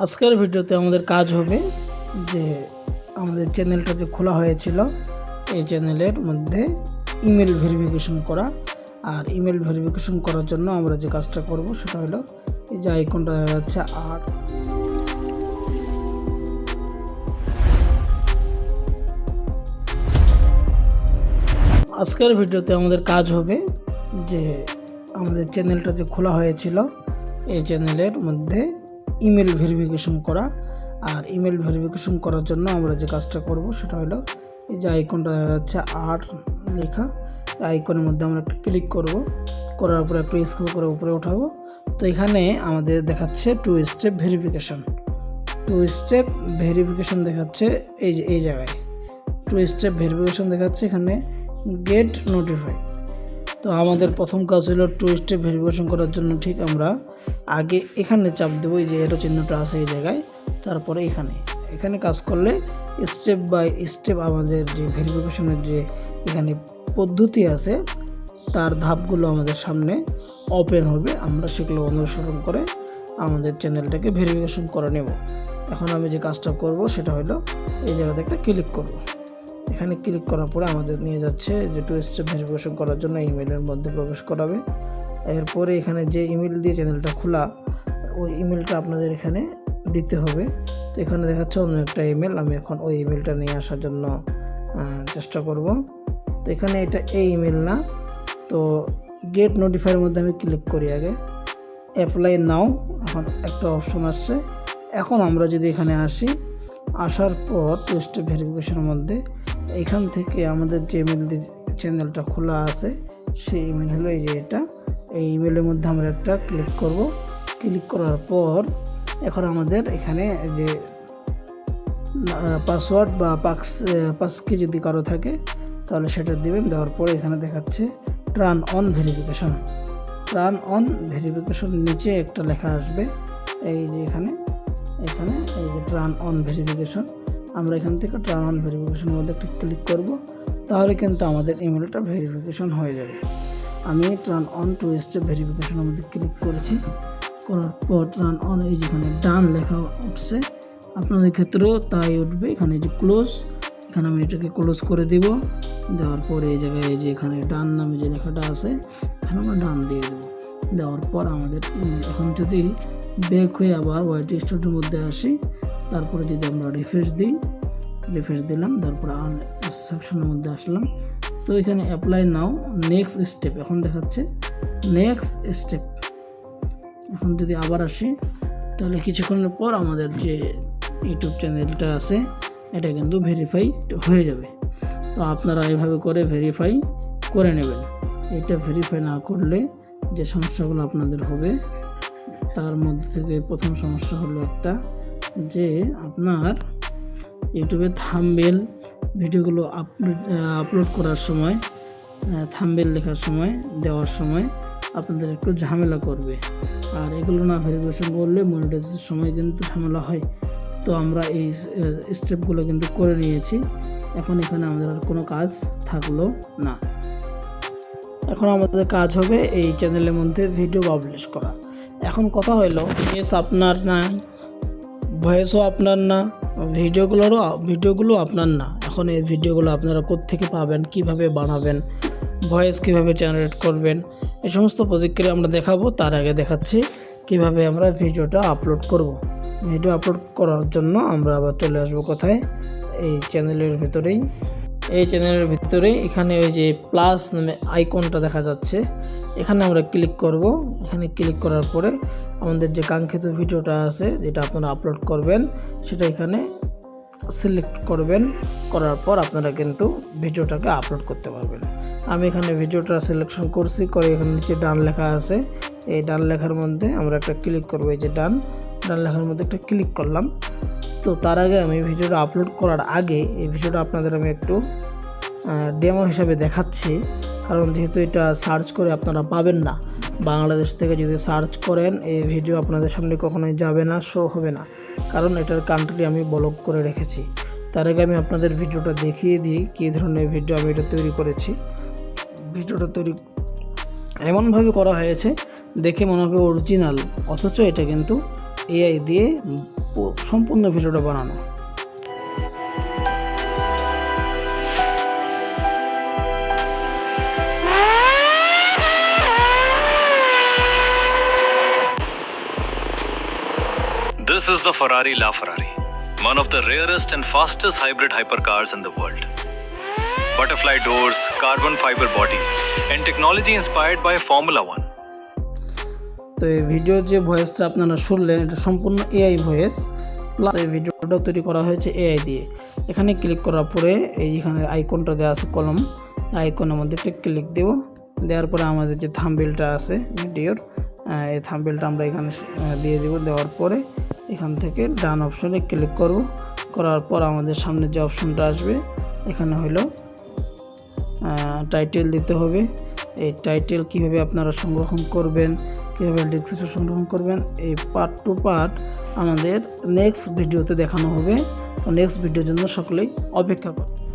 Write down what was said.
আজকের ভিডিওতে আমাদের কাজ হবে যে আমাদের চ্যানেলটা যে খোলা হয়েছিল এই চ্যানেলের মধ্যে ইমেল ভেরিফিকেশন করা। আর ইমেল ভেরিফিকেশন করার জন্য আমরা যে কাজটা করব সেটা হলো এই যে আইকনটা দেখা যাচ্ছে আর আজকের ভিডিওতে আমাদের কাজ হবে যে আমাদের চ্যানেলটা যে খোলা হয়েছিল এই চ্যানেলের মধ্যে ইমেল ভেরিফিকেশন করা। আর ইমেল ভেরিফিকেশন করার জন্য আমরা যে কাজটা করব সেটা হলো এই যে আইকনটা দেখা যাচ্ছে আর লেখা, আইকনের মধ্যে আমরা একটা ক্লিক করব, করার পরে একটু স্ক্রল করে উপরে উঠাবো। তো এখানে আমাদের দেখাচ্ছে 2 স্টেপ ভেরিফিকেশন। 2 স্টেপ ভেরিফিকেশন দেখাচ্ছে এই জায়গায় 2 স্টেপ ভেরিফিকেশন দেখাচ্ছে এখানে গেট নোটিফাই। তো আমাদের প্রথম কাজ হলো 2 স্টেপ ভেরিফিকেশন করার জন্য ঠিক আমরা আগে এখানে চাপ দেবো, এই যে এরো চিহ্নটা আছে এই জায়গায়, তারপরে এখানে কাজ করলে স্টেপ বাই স্টেপ আমাদের যে ভেরিফিকেশনের যে এখানে পদ্ধতি আছে তার ধাপগুলো আমাদের সামনে ওপেন হবে। আমরা সেগুলো অনুসরণ করে আমাদের চ্যানেলটাকে ভেরিফিকেশন করে নেব। এখন আমি যে কাজটা করব সেটা হলো এই জায়গাতে একটা ক্লিক করব। এখানে ক্লিক করার পরে আমাদের নিয়ে যাচ্ছে যে 2 স্টেপ ভেরিফিকেশন করার জন্য ইমেলের মধ্যে প্রবেশ করাবে। এরপরে এখানে যে ইমেল দিয়ে চ্যানেলটা খোলা ওই ইমেলটা আপনাদের এখানে দিতে হবে। তো এখানে দেখাচ্ছে অন্য একটা ইমেল, আমি এখন ওই ইমেলটা নিয়ে আসার জন্য চেষ্টা করব। তো এখানে এটা এই ইমেল না, তো গেট নোটিফাইয়ের মধ্যে আমি ক্লিক করি আগে, অ্যাপ্লাই নাও, এখন একটা অপশন আসছে। এখন আমরা যদি এখানে আসার পর 2 স্টেপ ভেরিফিকেশনের মধ্যে এখান থেকে আমাদের যে ইমেল দিয়ে চ্যানেলটা খোলা আছে সেই ইমেল হলো এই যে এটা, এই ইমেলের মধ্যে আমরা একটা ক্লিক করব। ক্লিক করার পর এখন আমাদের এখানে যে পাসওয়ার্ড বা পাসকি যদি কারো থাকে তাহলে সেটা দিবেন। দেওয়ার পরে এখানে দেখাচ্ছে turn on verification. Turn on verification নিচে একটা লেখা আসবে এই যে এখানে এই যে টার্ন অন ভেরিফিকেশন। আমরা এখান থেকে টার্ন অন ভেরিফিকেশনের মধ্যে একটা ক্লিক করব, তাহলে কিন্তু আমাদের ইমেলটা ভেরিফিকেশন হয়ে যাবে। আমি টার্ন অন 2 স্টেপ ভেরিফিকেশনের মধ্যে ক্লিক করেছি, করার পর টার্ন অন এই যেখানে ডান লেখা উঠছে, আপনাদের ক্ষেত্রেও তাই উঠবে। এখানে যে ক্লোজ, এখানে আমি এটাকে ক্লোজ করে দিব। দেওয়ার পরে এই জায়গায় এই যে এখানে ডান নামে যে লেখাটা আছে এখানে আমরা ডান দিয়ে দেবো। দেওয়ার পর আমাদের এখন যদি ব্যাক হয়ে আবার ওয়াইট স্টুডিওর মধ্যে আসি, তারপরে যদি আমরা রিফ্রেশ দিলাম, তারপরে সেকশনের মধ্যে আসলাম, তো এখানে অ্যাপ্লাই নাও নেক্সট স্টেপ এখন দেখাচ্ছে নেক্সট স্টেপ। এখন যদি আবার আসি তাহলে কিছুক্ষণের পর আমাদের যে ইউটিউব চ্যানেলটা আছে এটা কিন্তু ভেরিফাই হয়ে যাবে। তো আপনারা এইভাবে করে ভেরিফাই করে নেবেন। এটা ভেরিফাই না করলে যে সমস্যাগুলো আপনাদের হবে তার মধ্যে থেকে প্রথম সমস্যা হলো একটা, যে আপনার ইউটিউবে থাম্বনেল ভিডিওগুলো আপলোড করার সময় থাম্বনেল লেখার সময় দেওয়ার সময় আপনাদের একটু ঝামেলা করবে। আর এগুলো না ভেরিফিকেশন করলে মনিটাইজেশনের সময় কিন্তু ঝামেলা হয়। তো আমরা এই স্টেপগুলো কিন্তু করে নিয়েছি, এখন এখানে আমাদের আর কোনো কাজ থাকলো না। এখন আমাদের কাজ হবে এই চ্যানেলের মধ্যে ভিডিও পাবলিশ করা। এখন কথা হলো ভয়েস আপনার নাই, ভয়েসও আপনার না, ভিডিওগুলো আপনার না। এখন এই ভিডিওগুলো আপনারা কোত্থেকে পাবেন, কিভাবে বানাবেন, ভয়েস কিভাবে জেনারেট করবেন, এই সমস্ত প্রজেক্টগুলো আমরা দেখাবো। তার আগে দেখাচ্ছি কিভাবে আমরা ভিডিওটা আপলোড করব। ভিডিও আপলোড করার জন্য আমরা আবার চলে আসবো কোথায়, এই চ্যানেলের ভিতরেই এখানে ওই যে প্লাস নামে আইকনটা দেখা যাচ্ছে, এখানে আমরা ক্লিক করব। এখানে ক্লিক করার পরে আমাদের যে কাঙ্ক্ষিত ভিডিওটা আছে যেটা আপনারা আপলোড করবেন সেটা এখানে সিলেক্ট করবেন। করার পর আপনারা কিন্তু ভিডিওটাকে আপলোড করতে পারবেন। আমি এখানে ভিডিওটা সিলেকশন করছি, করে এখানে নিচে ডান লেখা আছে, এই ডান লেখার মধ্যে আমরা একটা ক্লিক করবো। এই যে ডান লেখার মধ্যে একটা ক্লিক করলাম। তো তার আগে আমি ভিডিওটা আপলোড করার আগে এই ভিডিওটা আপনাদের আমি একটু ডেমো হিসাবে দেখাচ্ছি, কারণ যেহেতু এটা সার্চ করে আপনারা পাবেন না, বাংলাদেশ থেকে যদি সার্চ করেন এই ভিডিও আপনাদের সামনে কখনোই যাবে না, শো হবে না, কারণ এটার কান্ট্রি আমি ব্লক করে রেখেছি। তার আগে আমি আপনাদের ভিডিওটা দেখিয়ে দিই কী ধরনের ভিডিও আমি এটা তৈরি করেছি। ভিডিওটা তৈরি এমনভাবে করা হয়েছে দেখে মনে হবে অরিজিনাল, অথচ এটা কিন্তু এআই দিয়ে সম্পূর্ণ ভিডিওটা বানানো। This is the Ferrari LaFerrari, one of the rarest and fastest hybrid hypercars in the world. Butterfly doors, carbon fiber body, and technology inspired by Formula One. তো এই ভিডিওর যে ভয়েসটা আপনারা শুনলেন এটা সম্পূর্ণ এআই ভয়েস, প্লাস এই ভিডিওটা তৈরি করা হয়েছে এআই দিয়ে। এখানে ক্লিক করার পরে এই যেখানে আইকনটা দেওয়া আছে কলম, আইকনের মধ্যে একটা ক্লিক দেব, দেওয়ার পরে আমাদের যে থাম্বনেইলটা আছে ভিডিওর, এই থাম্বনেইলটা আমরা এখানে দিয়ে দেব। দেওয়ার পরে এখান থেকে ডান অপশনে ক্লিক করব, করার পর আমাদের সামনে যে অপশনটা আসবে এখানে হলো টাইটেল দিতে হবে। এই টাইটেল কীভাবে আপনারা সংরক্ষণ করবেন, কীভাবে ডেসক্রিপশন সংরক্ষণ করবেন, এই পার্ট টু পার্ট আমাদের নেক্সট ভিডিওতে দেখানো হবে। তো নেক্সট ভিডিওর জন্য সকলেই অপেক্ষা করুন।